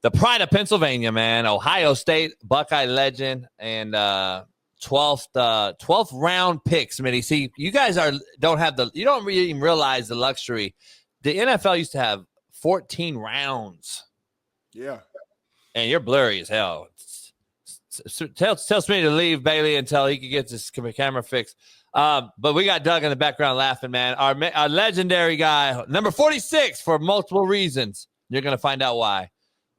The pride of Pennsylvania, man. Ohio State, Buckeye legend, and 12th round pick, Smitty. See, you guys you don't really even realize the luxury. The NFL used to have 14 rounds. Yeah. And you're blurry as hell. Tell Smitty to leave, Bailey, until he can get his camera fixed. But we got Doug in the background laughing, man. Our legendary guy, number 46, for multiple reasons. You're going to find out why.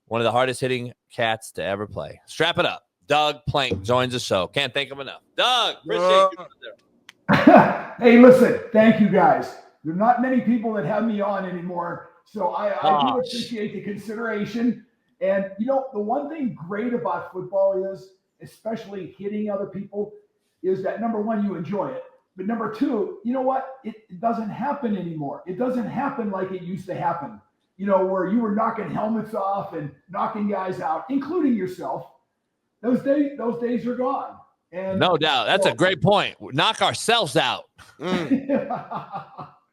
One of the hardest hitting cats to ever play. Strap it up. Doug Plank joins the show. Can't thank him enough. Doug, appreciate you. Hey, listen, thank you guys. There are not many people that have me on anymore, so I do appreciate the consideration. And, the one thing great about football is, especially hitting other people, is that, number one, you enjoy it. But number two, you know what? It doesn't happen anymore. It doesn't happen like it used to happen, where you were knocking helmets off and knocking guys out, including yourself. Those days are gone. And no doubt. That's a great point. Knock ourselves out.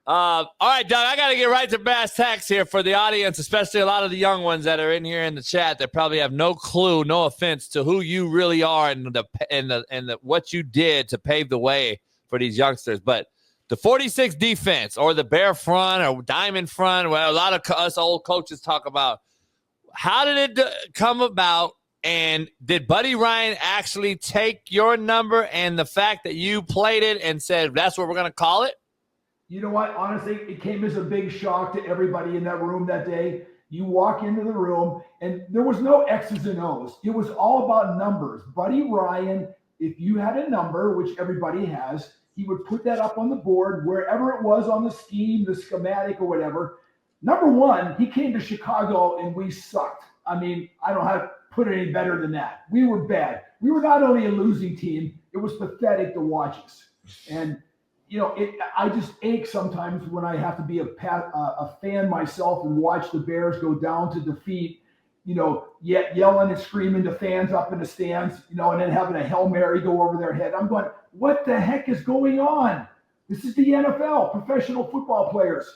All right, Doug, I got to get right to brass tacks here for the audience, especially a lot of the young ones that are in here in the chat that probably have no clue, no offense, to who you really are and what you did to pave the way for these youngsters. But the 46 defense, or the bear front or diamond front, where a lot of us old coaches talk about, how did it come about? And did Buddy Ryan actually take your number and the fact that you played it and said, that's what we're going to call it? You know what? Honestly, it came as a big shock to everybody in that room that day. You walk into the room, and there was no X's and O's. It was all about numbers. Buddy Ryan, if you had a number, which everybody has, he would put that up on the board, wherever it was on the scheme, the schematic, or whatever. Number one, he came to Chicago, and we sucked. I mean, I don't have to put it any better than that. We were bad. We were not only a losing team, it was pathetic to watch us. And I just ache sometimes when I have to be a fan myself and watch the Bears go down to defeat, yet yelling and screaming to fans up in the stands, and then having a Hail Mary go over their head. I'm going, what the heck is going on? This is the NFL, professional football players.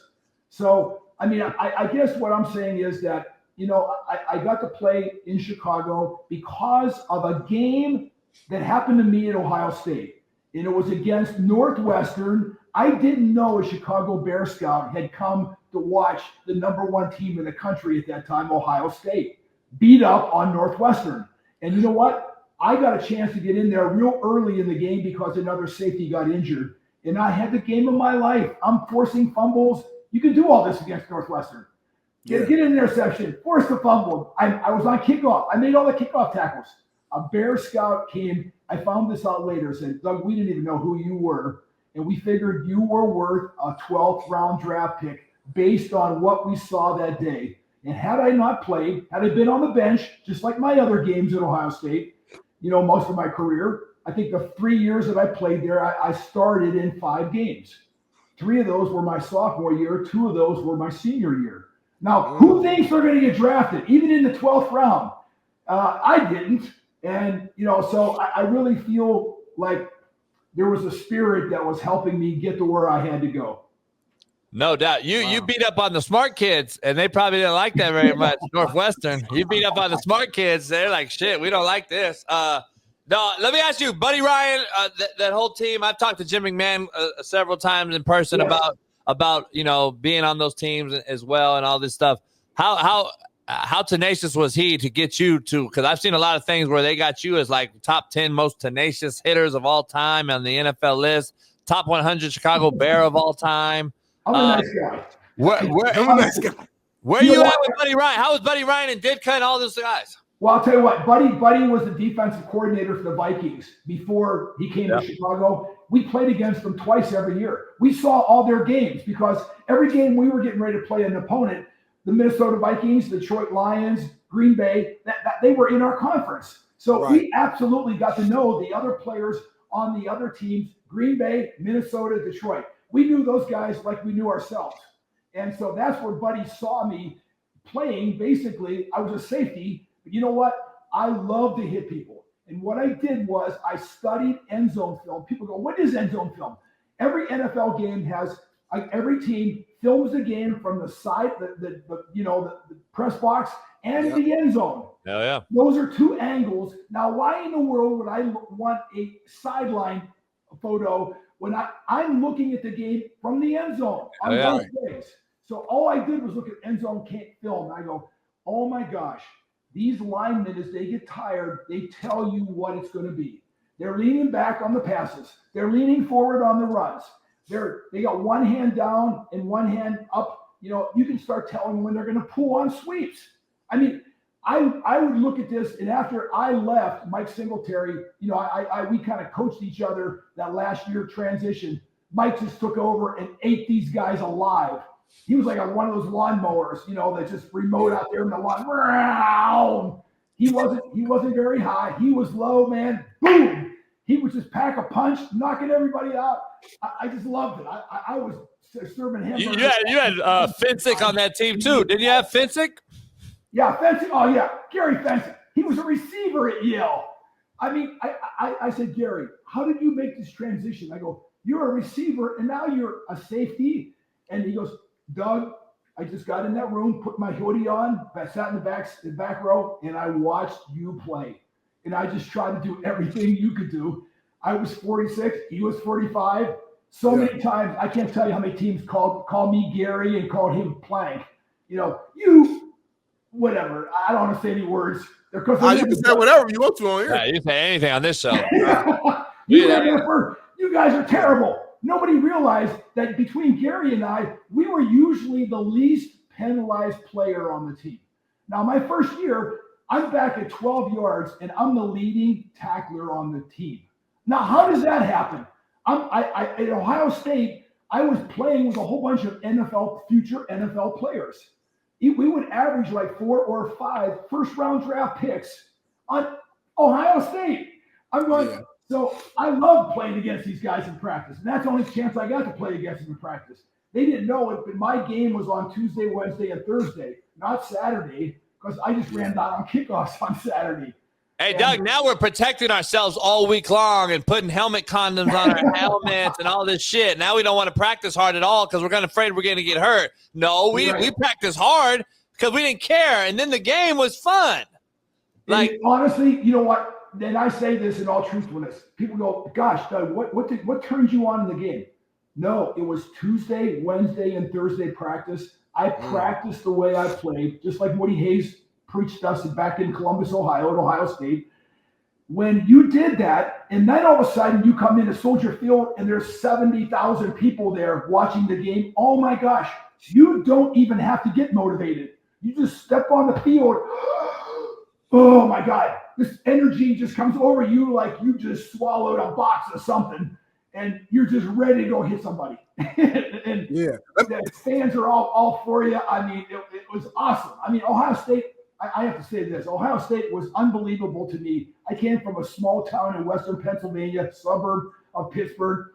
So, I mean, I guess what I'm saying is that, I got to play in Chicago because of a game that happened to me at Ohio State. And it was against Northwestern. I didn't know a Chicago Bear Scout had come to watch the number one team in the country at that time, Ohio State, beat up on Northwestern. And you know what? I got a chance to get in there real early in the game because another safety got injured. And I had the game of my life. I'm forcing fumbles. You can do all this against Northwestern. Get an interception, force the fumble. I was on kickoff. I made all the kickoff tackles. A Bear Scout came. I found this out later. Said, Doug, we didn't even know who you were. And we figured you were worth a 12th round draft pick based on what we saw that day. And had I not played, had I been on the bench, just like my other games at Ohio State, most of my career, I think the 3 years that I played there, I started in 5 games. 3 of those were my sophomore year. 2 of those were my senior year. Now, who thinks they're going to get drafted, even in the 12th round? I didn't. And, so I really feel like there was a spirit that was helping me get to where I had to go. No doubt. You beat up on the smart kids, and they probably didn't like that very much, Northwestern. You beat up on the smart kids. They're like, shit, we don't like this. No, let me ask you, Buddy Ryan, that whole team, I've talked to Jim McMahon several times in person about being on those teams as well and all this stuff. How tenacious was he to get you to? Because I've seen a lot of things where they got you as like top 10 most tenacious hitters of all time on the NFL list, top 100 Chicago Bear of all time. I'm a nice guy. Where you at with Buddy Ryan? How was Buddy Ryan and Ditka and all those guys? Well, I'll tell you what, Buddy was the defensive coordinator for the Vikings before he came to Chicago. We played against them twice every year. We saw all their games because every game we were getting ready to play an opponent, the Minnesota Vikings, Detroit Lions, Green Bay, that they were in our conference. So we absolutely got to know the other players on the other teams, Green Bay, Minnesota, Detroit. We knew those guys like we knew ourselves. And so that's where Buddy saw me playing. Basically, I was a safety. But you know what? I love to hit people. And what I did was I studied end zone film. People go, what is end zone film? Every NFL game has, every team films the game from the side, the press box, and the end zone. Hell yeah. Those are two angles. Now, why in the world would I want a sideline photo when I'm looking at the game from the end zone on both ways? So all I did was look at end zone film. And I go, oh my gosh, these linemen, as they get tired, they tell you what it's going to be. They're leaning back on the passes. They're leaning forward on the runs. They got one hand down and one hand up. You know, you can start telling when they're going to pull on sweeps. I mean, I would look at this, and after I left, Mike Singletary, you know, we kind of coached each other that last year transition. Mike just took over and ate these guys alive. He was like on one of those lawnmowers, you know, that just remote out there in the lawn. He wasn't very high. He was low, man. Boom. He would just pack a punch, knocking everybody out. I just loved it. I was serving him. You had Fensick on that team too. Didn't you have Fensick? Yeah, Fensick. Oh, yeah. Gary Fensick. He was a receiver at Yale. I mean, I said, Gary, how did you make this transition? I go, you're a receiver, and now you're a safety. And he goes, Doug, I just got in that room, put my hoodie on, I sat in the back row, and I watched you play. And I just tried to do everything you could do. I was 46. He was 45. So many times, I can't tell you how many teams called me Gary and called him Plank. You know, whatever. I don't want to say any words. You can say whatever you want to on here. Yeah, you can say anything on this show. You guys are terrible. Nobody realized that between Gary and I, we were usually the least penalized player on the team. Now, my first year, I'm back at 12 yards, and I'm the leading tackler on the team. Now, how does that happen? At Ohio State, I was playing with a whole bunch of future NFL players. We would average like 4 or 5 first-round draft picks on Ohio State. I'm going, so I love playing against these guys in practice, and that's the only chance I got to play against them in practice. They didn't know it, but my game was on Tuesday, Wednesday, and Thursday, not Saturday, because I just ran down on kickoffs on Saturday. Hey, Doug, now we're protecting ourselves all week long and putting helmet condoms on our helmets and all this shit. Now we don't want to practice hard at all because we're afraid we're going to get hurt. No, we practice hard because we didn't care, and then the game was fun. Like, honestly, you know what? Then I say this in all truthfulness. People go, gosh, Doug, what turned you on in the game? No, it was Tuesday, Wednesday, and Thursday practice. I practiced the way I played, just like Woody Hayes preached us back in Columbus, Ohio, at Ohio State. When you did that, and then all of a sudden you come into Soldier Field and there's 70,000 people there watching the game. Oh my gosh, you don't even have to get motivated. You just step on the field. Oh my God, this energy just comes over you like you just swallowed a box of something and you're just ready to go hit somebody. and the fans are all for you. I mean, it was awesome. I mean, Ohio State, I have to say this. Ohio State was unbelievable to me. I came from a small town in Western Pennsylvania, suburb of Pittsburgh,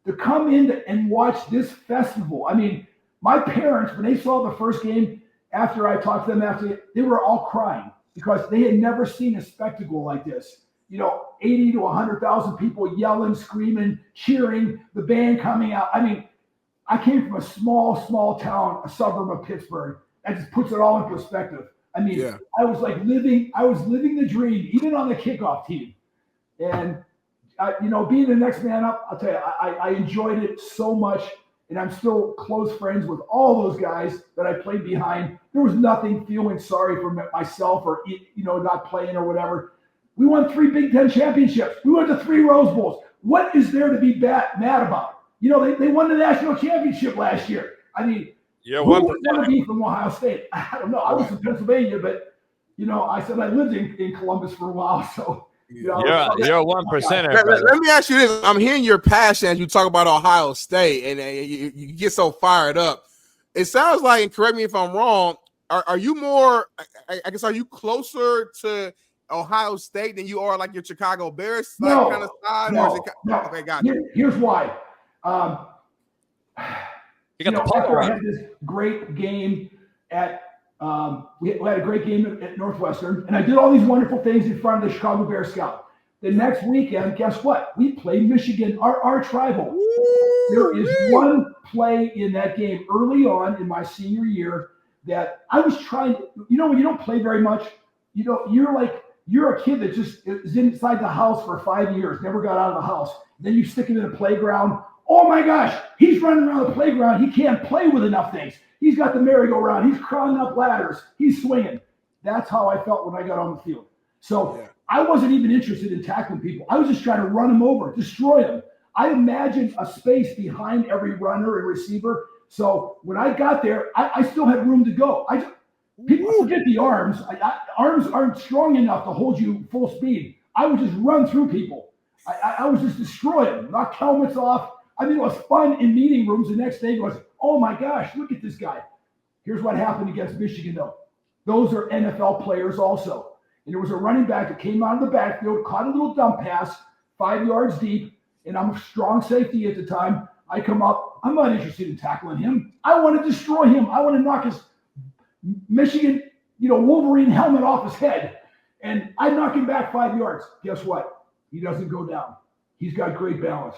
to come in and watch this festival. I mean, my parents, when they saw the first game, after I talked to them they were all crying because they had never seen a spectacle like this. You know, 80 to 100,000 people yelling, screaming, cheering, the band coming out. I mean, I came from a small town, a suburb of Pittsburgh. That just puts it all in perspective. I mean, I was living the dream, even on the kickoff team. And, being the next man up, I'll tell you, I enjoyed it so much. And I'm still close friends with all those guys that I played behind. There was nothing feeling sorry for myself or, not playing or whatever. We won 3 Big Ten championships. We went to 3 Rose Bowls. What is there to be mad about? You know, they won the national championship last year. I mean, who would want to be from Ohio State? I don't know. I was from Pennsylvania, but, I said I lived in Columbus for a while. So, you're a 1%er. Let me ask you this. I'm hearing your passion as you talk about Ohio State, and you get so fired up. It sounds like, and correct me if I'm wrong, are you more, I guess, are you closer to Ohio State than you are like your Chicago Bears kind of side? No. Okay, got you. Here's why. After I had this great game at we had a great game at Northwestern, and I did all these wonderful things in front of the Chicago Bear Scout. The next weekend, guess what? We played Michigan, our arch rival. There is one play in that game early on in my senior year that I was trying to, when you don't play very much, you're a kid that just is inside the house for 5 years, never got out of the house. Then you stick him in the playground. Oh my gosh, he's running around the playground. He can't play with enough things. He's got the merry-go-round. He's crawling up ladders. He's swinging. That's how I felt when I got on the field. So I wasn't even interested in tackling people. I was just trying to run them over, destroy them. I imagined a space behind every runner and receiver. So when I got there, I still had room to go. People forget the arms. Arms aren't strong enough to hold you full speed. I would just run through people. I was just destroying, knock helmets off. I mean, it was fun in meeting rooms. The next day was, oh my gosh, look at this guy. Here's what happened against Michigan, though. Those are NFL players also. And there was a running back that came out of the backfield, caught a little dump pass, 5 yards deep, and I'm a strong safety at the time. I come up. I'm not interested in tackling him. I want to destroy him. I want to knock his Michigan, Wolverine helmet off his head. And I knock him back 5 yards. Guess what? He doesn't go down. He's got great balance.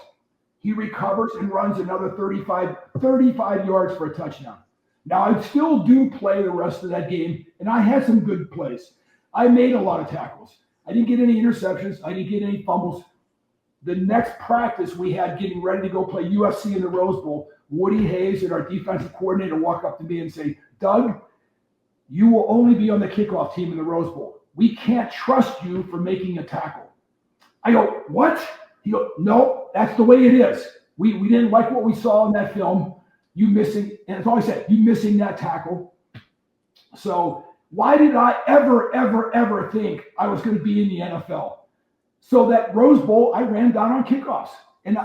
He recovers and runs another 35 yards for a touchdown. Now, I still do play the rest of that game, and I had some good plays. I made a lot of tackles. I didn't get any interceptions. I didn't get any fumbles. The next practice we had getting ready to go play USC in the Rose Bowl, Woody Hayes and our defensive coordinator walk up to me and say, Doug, you will only be on the kickoff team in the Rose Bowl. We can't trust you for making a tackle. I go, what? He goes, no, that's the way it is. We didn't like what we saw in that film. You missing, and it's always said, you missing that tackle. So why did I ever think I was going to be in the NFL? So that Rose Bowl, I ran down on kickoffs. And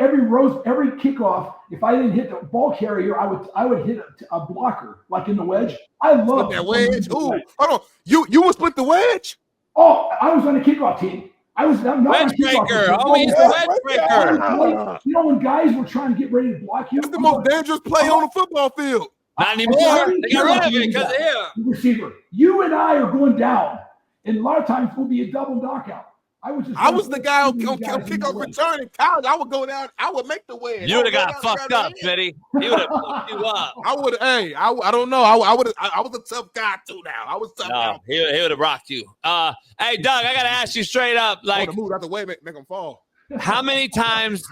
every kickoff, if I didn't hit the ball carrier, I would hit a blocker, like in the wedge. I love that wedge. Ooh, hold on. You would split the wedge? Oh, I was on the kickoff team. I'm not wedge breaker. Oh, he's a wedge breaker. When guys were trying to get ready to block you. That's the most dangerous play on the football field. Not anymore. They got rid of it because of him. Receiver. You and I are going down. And a lot of times we'll be a double knockout. I was the guy who kickoff return in college. I would go down. I would make the wedge. You would have got fucked up, Smitty. He would have fucked you up. I would. Hey, I don't know. I was a tough guy too. Now I was tough. No, he would have rocked you. Hey, Doug, I gotta ask you straight up. Like, move out the way, make him fall. How many times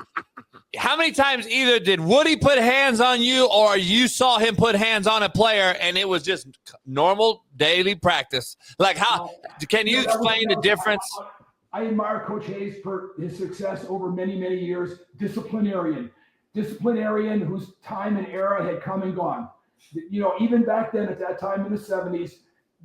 either did Woody put hands on you or you saw him put hands on a player and it was just normal daily practice? Like, how can you explain the difference? I admire Coach Hayes for his success over many, many years. Disciplinarian whose time and era had come and gone. Even back then at that time in the 70s,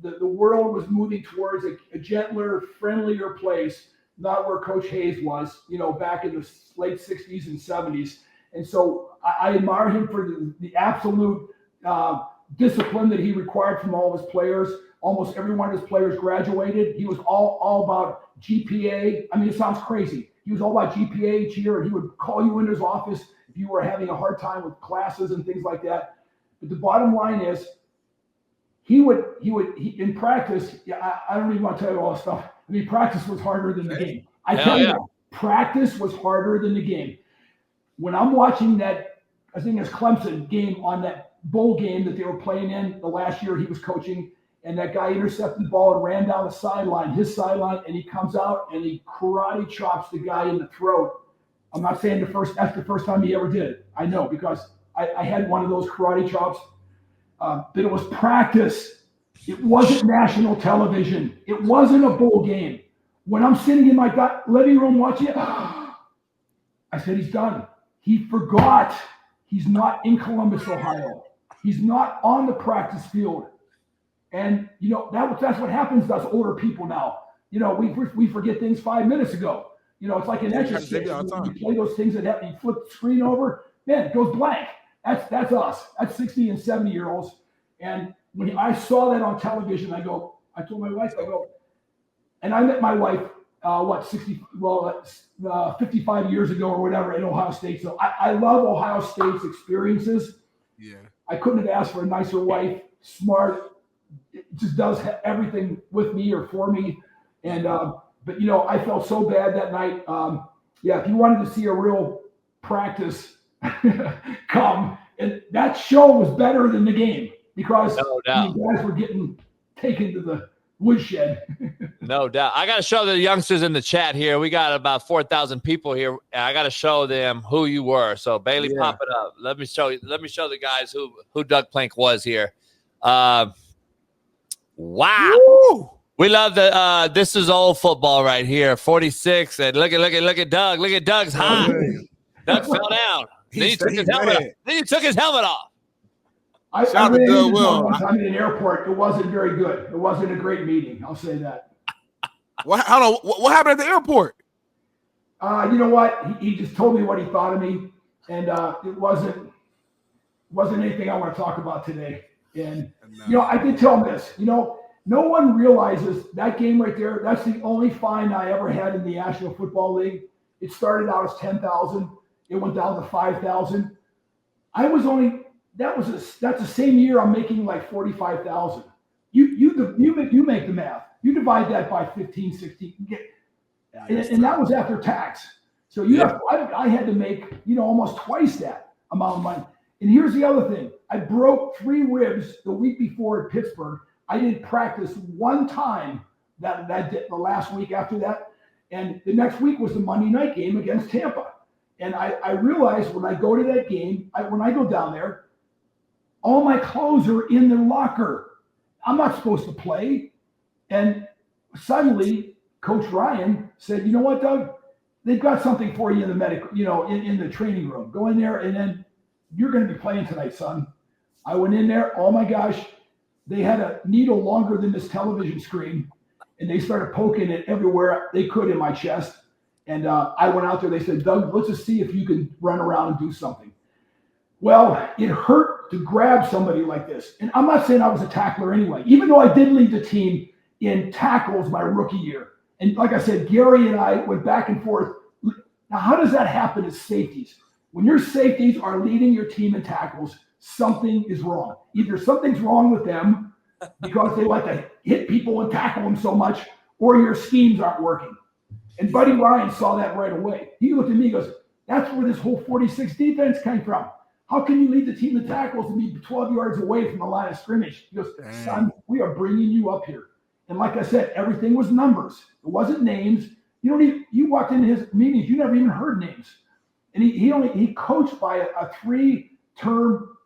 the world was moving towards a gentler, friendlier place, not where Coach Hayes was, back in the late 60s and 70s. And so I admire him for the absolute discipline that he required from all of his players. Almost every one of his players graduated. He was all about GPA. I mean, it sounds crazy. He was all about GPA each year, and he would call you into his office if you were having a hard time with classes and things like that. But the bottom line is, he would in practice. I don't even want to tell you all this stuff. I mean, practice was harder than the game. I tell you, practice was harder than the game. When I'm watching that, I think it's Clemson game on that bowl game that they were playing in the last year he was coaching. And that guy intercepted the ball and ran down the sideline, and he comes out and he karate chops the guy in the throat. I'm not saying that's the first time he ever did it. I know, because I had one of those karate chops. But it was practice. It wasn't national television. It wasn't a bowl game. When I'm sitting in my living room watching it, I said, he's done. He forgot. He's not in Columbus, Ohio. He's not on the practice field. And, that's what happens to us older people now. We forget things 5 minutes ago. It's like an exercise. You play those things that happen. You flip the screen over, man, it goes blank. That's us. That's 60 and 70-year-olds. And when I saw that on television, I told my wife, and I met my wife, 55 years ago or whatever at Ohio State. So I love Ohio State's experiences. Yeah. I couldn't have asked for a nicer wife, smart. It just does everything with me or for me. And, but I felt so bad that night. If you wanted to see a real practice come, and that show was better than the game. because No doubt. guys were getting taken to the woodshed. No doubt. I got to show the youngsters in the chat here. We got about 4,000 people here. And I got to show them who you were. So Bailey, pop it up. Let me show the guys who Doug Plank was here. Wow. Woo! We love the this is old football right here. 46. And look at Doug. Look at Doug's high. Doug fell down. Then he took his helmet off. I Shout out to ran Doug into Will. one time in an airport. It wasn't very good. It wasn't a great meeting. I'll say that. What happened at the airport? You know what? He just told me what he thought of me, and it wasn't anything I want to talk about today. And I did tell him this. No one realizes that game right there. That's the only fine I ever had in the National Football League. It started out as $10,000. It went down to $5,000. That's the same year I'm making like $45,000. You make the math. You divide that by 15, 16, and that was after tax. So I had to make almost twice that amount of money. And here's the other thing: I broke 3 ribs the week before at Pittsburgh. I didn't practice one time the last week after that, and the next week was the Monday night game against Tampa. And I realized when I go to that game, when I go down there, all my clothes are in the locker. I'm not supposed to play. And suddenly, Coach Ryan said, "You know what, Doug? They've got something for you in the medical, in the training room. Go in there, and then you're going to be playing tonight, son." I went in there. Oh my gosh, they had a needle longer than this television screen, and they started poking it everywhere they could in my chest. And I went out there. They said, "Doug, let's just see if you can run around and do something." Well, it hurt to grab somebody like this. And I'm not saying I was a tackler anyway, even though I did lead the team in tackles my rookie year. And like I said, Gary and I went back and forth. Now, how does that happen as safeties? When your safeties are leading your team in tackles, something is wrong. Either something's wrong with them because they like to hit people and tackle them so much, or your schemes aren't working. And Buddy Ryan saw that right away. He looked at me and goes, "That's where this whole 46 defense came from. How can you lead the team in tackles and be 12 yards away from the line of scrimmage?" He goes, "Son, we are bringing you up here." And like I said, everything was numbers. It wasn't names. You walked into his meetings, you never even heard names. And he coached by a 3-term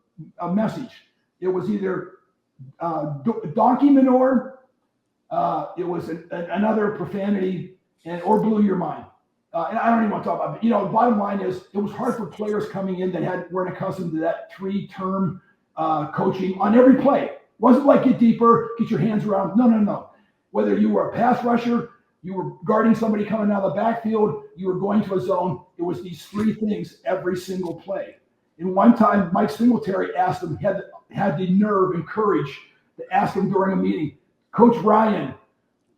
message. It was either donkey manure, it was another profanity, or blew your mind. And I don't even want to talk about it. The bottom line is it was hard for players coming in that weren't accustomed to that 3-term coaching on every play. It wasn't like get deeper, get your hands around. No. Whether you were a pass rusher, you were guarding somebody coming out of the backfield, you were going to a zone, it was these 3 things every single play. And one time, Mike Singletary asked him, had the nerve and courage to ask him during a meeting, "Coach Ryan,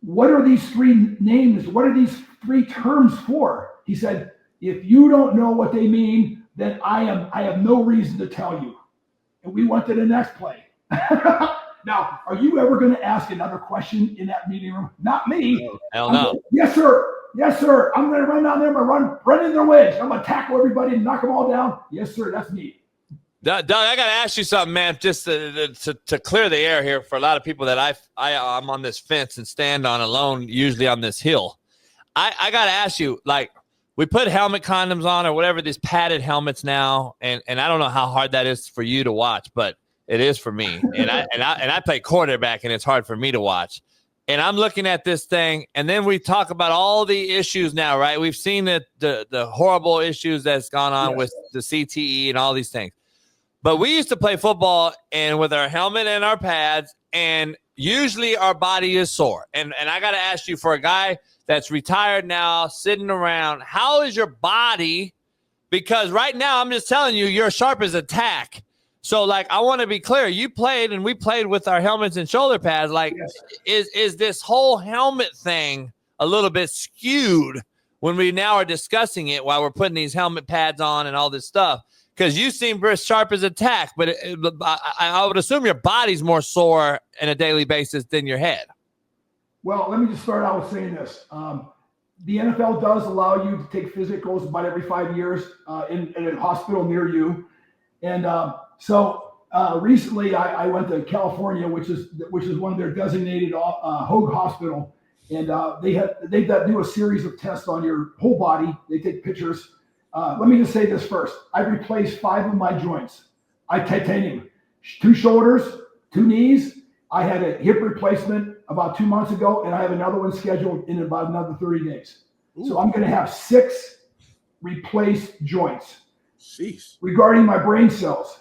what are these 3 names? What are these 3 terms for?" He said, "If you don't know what they mean, then I have no reason to tell you." And we went to the next play. Now, are you ever going to ask another question in that meeting room? Not me. Hell no. Yes, sir. Yes, sir. I'm going to run down there. I'm going to run in their legs. I'm going to tackle everybody and knock them all down. Yes, sir. That's me. Doug, I got to ask you something, man, just to clear the air here for a lot of people that I'm on this fence and stand on alone, usually on this hill. I got to ask you, like, we put helmet condoms on or whatever, these padded helmets now, and I don't know how hard that is for you to watch, but it is for me. And I play quarterback, and it's hard for me to watch. And I'm looking at this thing, and then we talk about all the issues now, right? We've seen the horrible issues that's gone on with the CTE and all these things. But we used to play football and with our helmet and our pads, and usually our body is sore. And I got to ask you, for a guy that's retired now, sitting around, how is your body? Because right now, I'm just telling you, you're sharp as a tack. So, like, I want to be clear. You played, and we played with our helmets and shoulder pads. Like, is this whole helmet thing a little bit skewed when we now are discussing it while we're putting these helmet pads on and all this stuff? Because you seem very sharp as a tack, but I would assume your body's more sore on a daily basis than your head. Well, let me just start out with saying this. The NFL does allow you to take physicals about every 5 years in a hospital near you. And so recently I went to California, which is one of their designated Hoag Hospital, and they do a series of tests on your whole body. They take pictures. Let me just say this first. I've replaced 5 of my joints. I titanium, 2 shoulders, 2 knees. I had a hip replacement about 2 months ago, and I have another one scheduled in about another 30 days. Ooh. So I'm going to have 6 replaced joints. Jeez. Regarding my brain cells,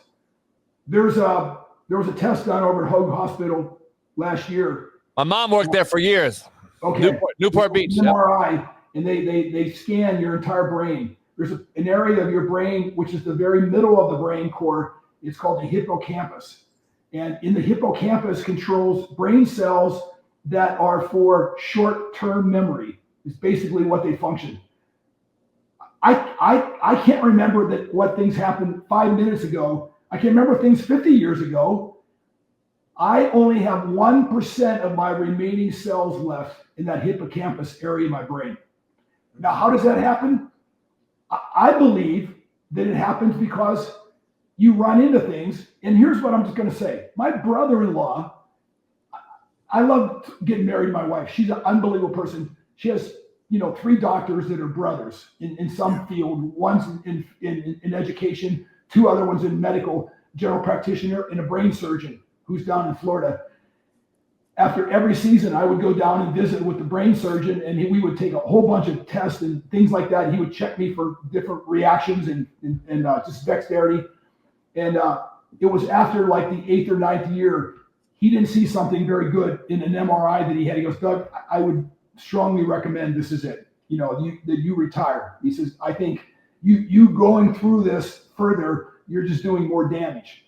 there was a test done over at Hoag Hospital last year. My mom worked there for years. Okay. Newport Beach. MRI, and they scan your entire brain. There's an area of your brain, which is the very middle of the brain core. It's called the hippocampus. And in the hippocampus controls brain cells that are for short-term memory. It's basically what they function. I can't remember what things happened 5 minutes ago. I can remember things 50 years ago. I only have 1% of my remaining cells left in that hippocampus area of my brain. Now, how does that happen? I believe that it happens because you run into things. And here's what I'm just going to say. My brother-in-law, I love getting married to my wife. She's an unbelievable person. She has, 3 doctors that are brothers in some field. One's in education, 2 other ones in medical, general practitioner, and a brain surgeon who's down in Florida. After every season, I would go down and visit with the brain surgeon, and we would take a whole bunch of tests and things like that. He would check me for different reactions and just dexterity. And it was after like the 8th or 9th year, he didn't see something very good in an MRI that he had. He goes, Doug, I would strongly recommend this is it. That you retire. He says, I think you going through this further, you're just doing more damage.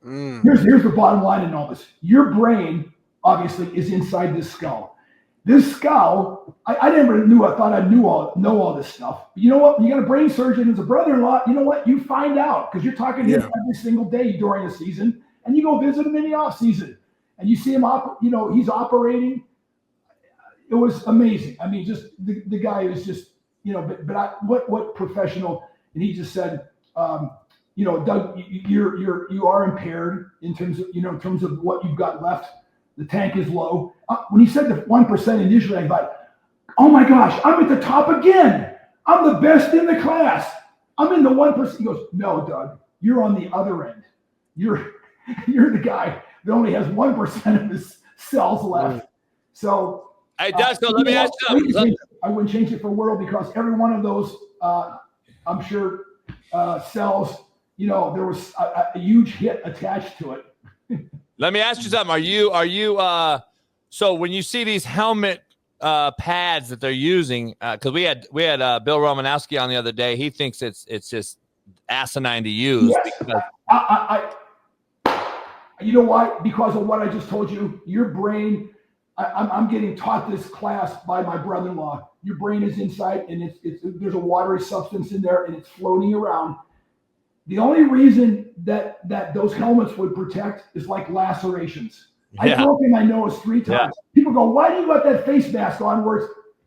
Here's the bottom line in all this. Your brain obviously is inside this skull. This skull, I never knew. I thought I know all this stuff. But you know what? When you got a brain surgeon as a brother-in-law, you know what? You find out because you're talking to him every single day during the season, and you go visit him in the off season, and you see him he's operating. It was amazing. I mean, just the guy is just what professional? And he just said, Doug, you are impaired in terms of what you've got left. The tank is low. When he said the 1% initially, I thought, oh my gosh, I'm at the top again. I'm the best in the class. I'm in the 1%. He goes, no, Doug, you're on the other end. You're the guy that only has 1% of his cells left. So, hey, Doug, so let me ask you something. I wouldn't change it for the world because every one of those, I'm sure, cells, there was a huge hit attached to it. Let me ask you something. Are you so when you see these helmet pads that they're using, because we had Bill Romanowski on the other day, he thinks it's just asinine to use. Yes. Because you know why? Because of what I just told you. Your brain, I'm getting taught this class by my brother-in-law. Your brain is inside, and there's a watery substance in there, and it's floating around. The only reason that those helmets would protect is like lacerations. I broke my nose 3 times. Yeah. People go, why do you got that face mask on?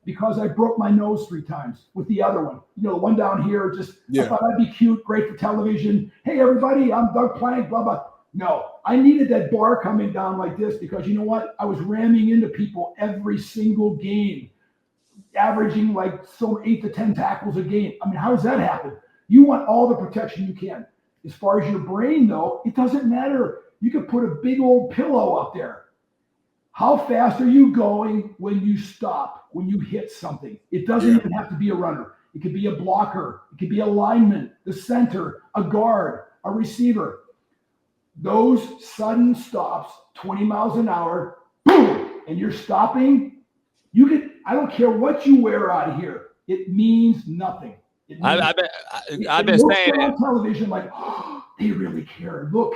Because I broke my nose 3 times with the other one. The one down here, I thought I'd be cute, great for television. Hey, everybody, I'm Doug Plank, blah, blah. No, I needed that bar coming down like this because you know what? I was ramming into people every single game, averaging like 8 to 10 tackles a game. I mean, how does that happen? You want all the protection you can. As far as your brain, though, it doesn't matter. You could put a big old pillow up there. How fast are you going when you stop, when you hit something? It doesn't even have to be a runner. It could be a blocker. It could be a lineman, the center, a guard, a receiver. Those sudden stops, 20 miles an hour, boom, and you're stopping. I don't care what you wear out of here. It means nothing. I've been saying on television like, oh, they really care. Look,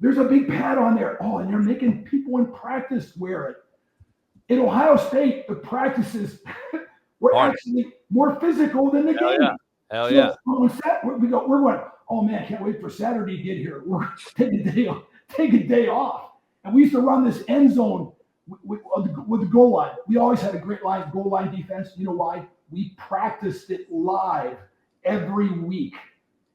there's a big pad on there. Oh, and they're making people in practice wear it. In Ohio State, the practices were actually more physical than the game. Hell yeah. We're going, oh man, can't wait for Saturday to get here. We're take a day off. And we used to run this end zone with the goal line. We always had a great goal line defense. You know why? We practiced it live every week.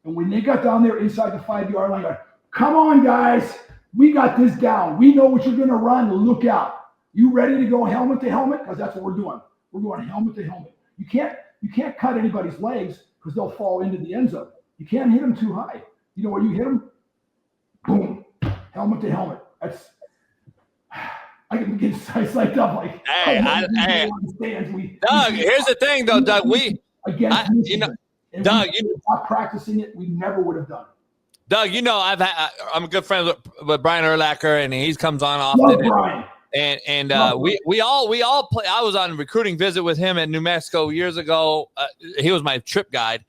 And when they got down there inside the 5-yard line, come on, guys. We got this down. We know what you're going to run. Look out. You ready to go helmet to helmet? Because that's what we're doing. We're going helmet to helmet. You can't cut anybody's legs because they'll fall into the end zone. You can't hit them too high. You know where you hit them? Boom. Helmet to helmet. That's I can get psyched up like. Hey, Doug. Here's the thing, though, Doug. Doug, not practicing it, we never would have done. Doug, I'm a good friend with Brian Urlacher, and he comes on often. Love Brian. And we all play. I was on a recruiting visit with him in New Mexico years ago. He was my trip guide.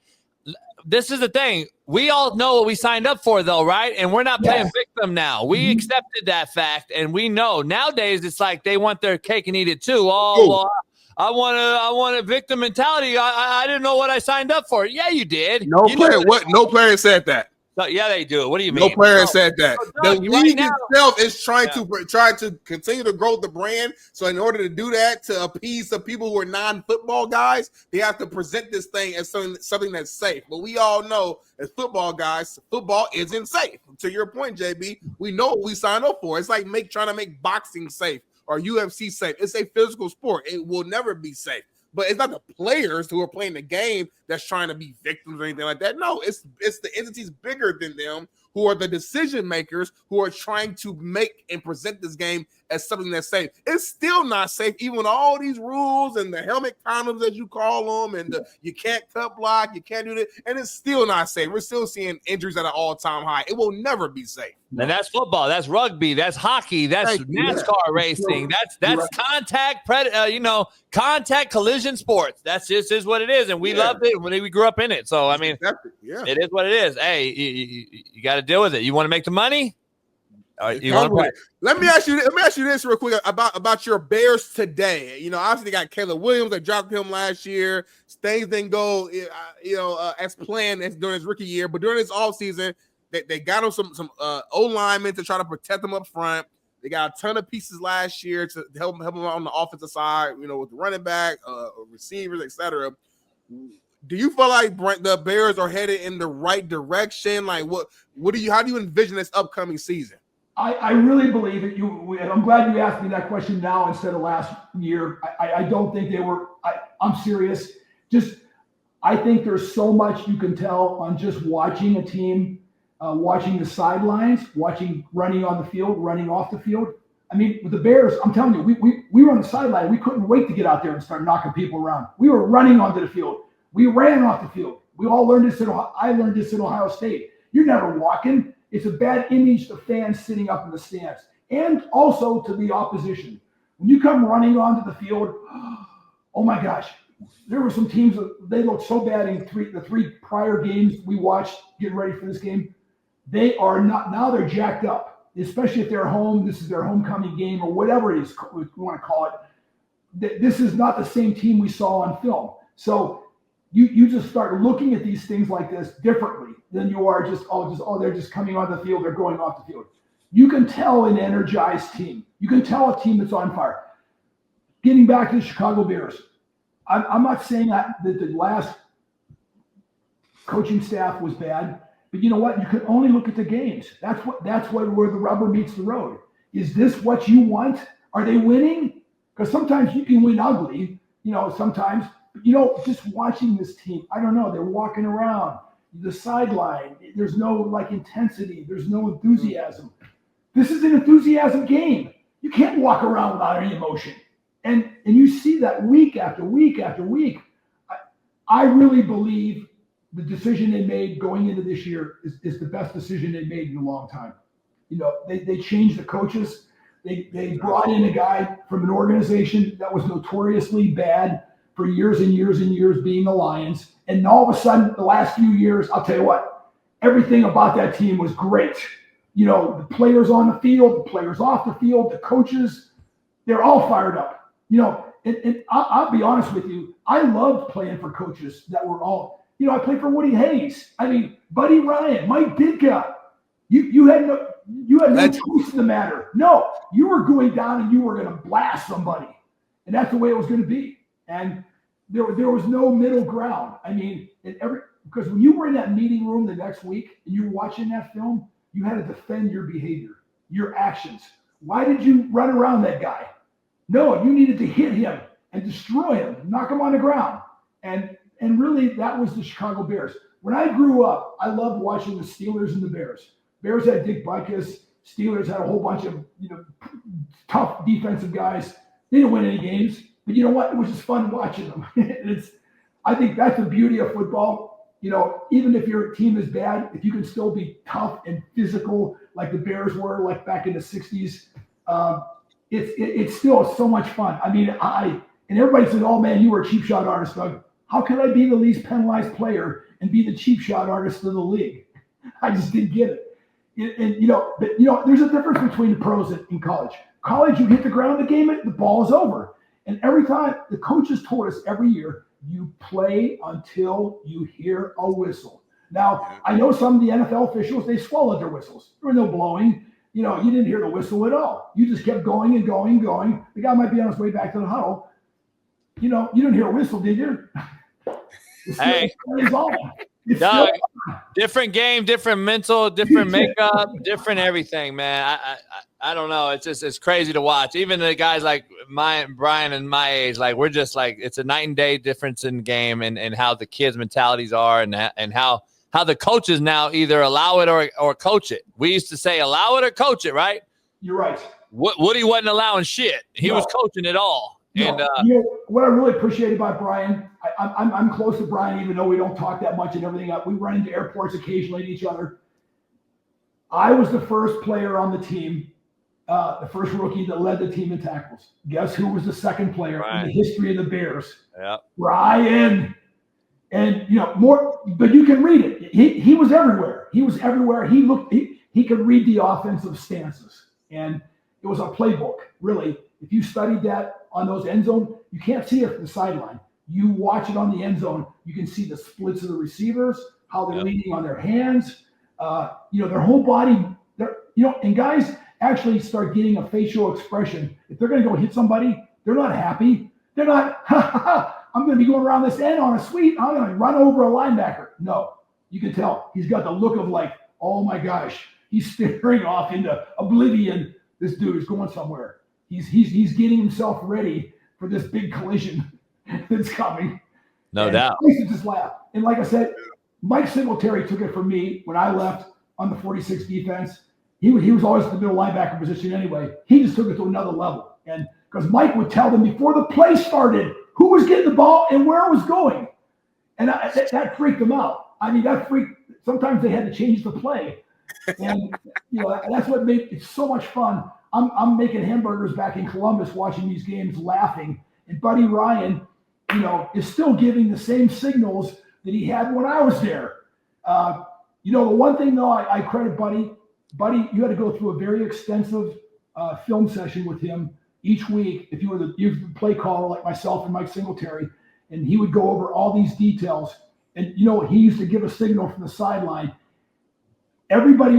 This is the thing. We all know what we signed up for, though, right? And we're not playing victim now. We accepted that fact, and we know nowadays it's like they want their cake and eat it too. Oh, well, I want a victim mentality. I didn't know what I signed up for. Yeah, you did. No player said that. Yeah, they do. What do you mean? No player said that. So the league itself is trying to continue to grow the brand. So in order to do that, to appease the people who are non-football guys, they have to present this thing as something that's safe. But we all know, as football guys, football isn't safe. To your point, JB, we know what we signed up for. It's like trying to make boxing safe or UFC safe. It's a physical sport. It will never be safe. But it's not the players who are playing the game that's trying to be victims or anything like that. No, it's the entities bigger than them who are the decision makers who are trying to make and present this game as something that's safe. It's still not safe, even with all these rules and the helmet condoms, as you call them, and you can't cut block, you can't do that, and it's still not safe. We're still seeing injuries at an all-time high. It will never be safe. And that's football, that's rugby, that's hockey, that's NASCAR racing, that's contact, contact collision sports. That's just is what it is, and we loved it when we grew up in it. So I mean, it is what it is. Hey, you got to deal with it. You want to make the money? Let me ask you this real quick about your Bears today. Obviously they got Caleb Williams. They dropped him last year. Things didn't go, as planned during his rookie year. But during this offseason, they got him some O linemen to try to protect him up front. They got a ton of pieces last year to help him on the offensive side. With the running back, receivers, etc. Do you feel like the Bears are headed in the right direction? Like, how do you envision this upcoming season? I really believe it. I'm glad you asked me that question now instead of last year. I don't think they were. I'm serious. I think there's so much you can tell on just watching a team, watching the sidelines, watching running on the field, running off the field. I mean, with the Bears, I'm telling you, we were on the sideline. We couldn't wait to get out there and start knocking people around. We were running onto the field. We ran off the field. We all learned this I learned this at Ohio State. You're never walking. It's a bad image to fans sitting up in the stands and also to the opposition. When you come running onto the field, oh my gosh, there were some teams they looked so bad in the three prior games we watched getting ready for this game. They are not now. They're jacked up, especially if they're home. This is their homecoming game or whatever it is we want to call it. This is not the same team we saw on film. So you just start looking at these things like this differently than you are they're just coming on the field, they're going off the field. You can tell an energized team. You can tell a team that's on fire. Getting back to the Chicago Bears, I'm not saying that the last coaching staff was bad, but you know what? You can only look at the games. That's where the rubber meets the road. Is this what you want? Are they winning? Because sometimes you can win ugly, sometimes. But just watching this team, I don't know. They're walking around the sideline. There's no intensity. There's no enthusiasm. This is an enthusiasm game. You can't walk around without any emotion. And you see that week after week after week. I really believe the decision they made going into this year is the best decision they made in a long time. They changed the coaches. They brought in a guy from an organization that was notoriously bad for years and years and years, being the Lions. And all of a sudden, the last few years, I'll tell you what, everything about that team was great. The players on the field, the players off the field, the coaches, they're all fired up. And I'll be honest with you, I loved playing for coaches that were all, I played for Woody Hayes. I mean, Buddy Ryan, Mike Ditka. You had no choice in the matter. No, you were going down and you were going to blast somebody. And that's the way it was going to be. And there was no middle ground. I mean, because when you were in that meeting room the next week and you were watching that film, You had to defend your behavior, your actions. Why did you run around that guy? No, you needed to hit him and destroy him, knock him on the ground. And really, that was the Chicago Bears. When I grew up, I loved watching the Steelers and the Bears. Bears had Dick Butkus. Steelers had a whole bunch of tough defensive guys. They didn't win any games, but you know what? It was just fun watching them. I think that's the beauty of football. Even if your team is bad, if you can still be tough and physical like the Bears were, like back in the '60s, it's still so much fun. I mean, and everybody says, "Oh man, you were a cheap shot artist, Doug." How could I be the least penalized player and be the cheap shot artist of the league? I just didn't get it. But there's a difference between the pros and college. College, you hit the ground, the game, the ball is over. And every time the coaches told us every year, you play until you hear a whistle. Now, I know some of the NFL officials, they swallowed their whistles. There was no blowing. You didn't hear the whistle at all. You just kept going and going and going. The guy might be on his way back to the huddle. You didn't hear a whistle, did you? Hey, Doug, different game, different mental, different makeup, different everything, man. I don't know. It's crazy to watch. Even the guys like Brian and my age, like we're just like it's a night and day difference in the game and how the kids' mentalities are and how the coaches now either allow it or coach it. We used to say allow it or coach it, right? You're right. Woody wasn't allowing shit. He was coaching it all. No, and what I really appreciate about Brian, I'm close to Brian, even though we don't talk that much and everything. We run into airports occasionally to each other. I was the first player on the team, the first rookie that led the team in tackles. Guess who was the second player in the history of the Bears? Yeah, Brian. And more, but you can read it. He was everywhere. He was everywhere. He could read the offensive stances, and it was a playbook, really. If you studied that on those end zone, you can't see it from the sideline. You watch it on the end zone, you can see the splits of the receivers, how they're leaning on their hands, their whole body. And guys actually start getting a facial expression. If they're going to go hit somebody, they're not happy. They're not, I'm going to be going around this end on a sweep. I'm going to run over a linebacker. No, you can tell. He's got the look of like, oh my gosh, he's staring off into oblivion. This dude is going somewhere. He's getting himself ready for this big collision that's coming. No doubt. I used to just laugh. And like I said, Mike Singletary took it from me when I left on the 46 defense. He was always in the middle linebacker position anyway. He just took it to another level. And because Mike would tell them before the play started who was getting the ball and where it was going. And that freaked them out. I mean, sometimes they had to change the play. And, that's what made it so much fun. I'm making hamburgers back in Columbus watching these games laughing. And Buddy Ryan, is still giving the same signals that he had when I was there. The one thing, though, I credit Buddy. Buddy, you had to go through a very extensive film session with him each week if you were the play caller like myself and Mike Singletary. And he would go over all these details. And, he used to give a signal from the sideline. Everybody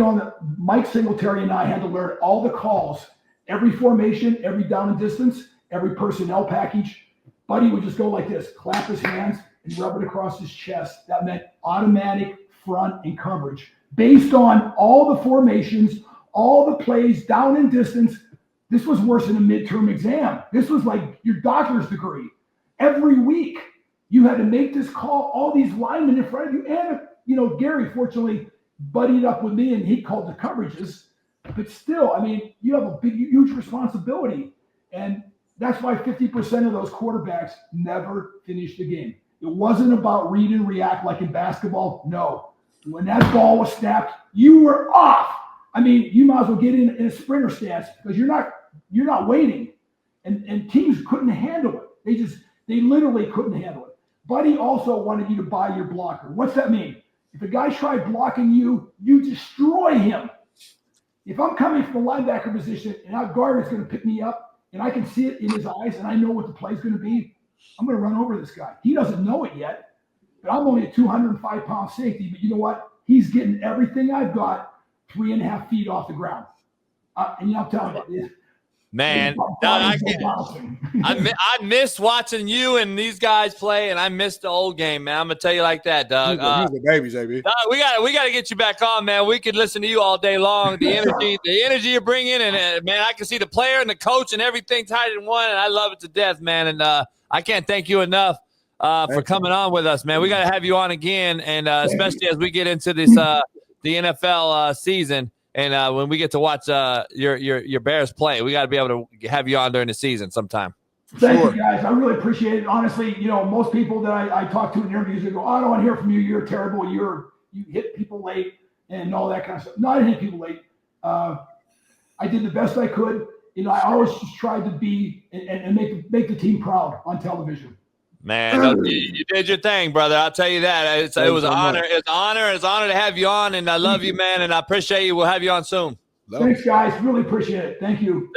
Mike Singletary and I had to learn all the calls, every formation, every down and distance, every personnel package. Buddy would just go like this, clap his hands and rub it across his chest. That meant automatic front and coverage based on all the formations, all the plays, down and distance. This was worse than a midterm exam. This was like your doctor's degree. Every week you had to make this call, all these linemen in front of you. And, Gary, fortunately, buddied up with me and he called the coverages, but still, I mean, you have a huge responsibility. And that's why 50% of those quarterbacks never finished the game. It wasn't about read and react like in basketball. No, when that ball was snapped, you were off. I mean, you might as well get in a sprinter stance because you're not waiting. And teams couldn't handle it. They literally couldn't handle it. Buddy also wanted you to buy your blocker. What's that mean? If a guy tried blocking you, you destroy him. If I'm coming from the linebacker position and our guard is going to pick me up and I can see it in his eyes and I know what the play is going to be, I'm going to run over this guy. He doesn't know it yet, but I'm only a 205-pound safety. But you know what? He's getting everything I've got 3.5 feet off the ground. And I'm telling you, Man, I miss watching you and these guys play, and I miss the old game, man. I'm gonna tell you like that, Doug. He's a baby, JB. Doug, we gotta get you back on, man. We could listen to you all day long. The energy you're bringing, and man, I can see the player and the coach and everything tied in one, and I love it to death, man. And I can't thank you enough for coming on with us, man. We gotta have you on again, and especially as we get into this the NFL season. And when we get to watch your Bears play, we got to be able to have you on during the season sometime. Thank you, guys. I really appreciate it. Honestly, most people that I talk to in interviews, they go, I don't want to hear from you. You're terrible. You hit people late and all that kind of stuff. No, I didn't hit people late. I did the best I could. I always just tried to be and make the team proud on television. Man, you did your thing, brother. I'll tell you that. It was an honor. It's an honor to have you on, and I love you, man, and I appreciate you. We'll have you on soon. Thanks, guys. Really appreciate it. Thank you.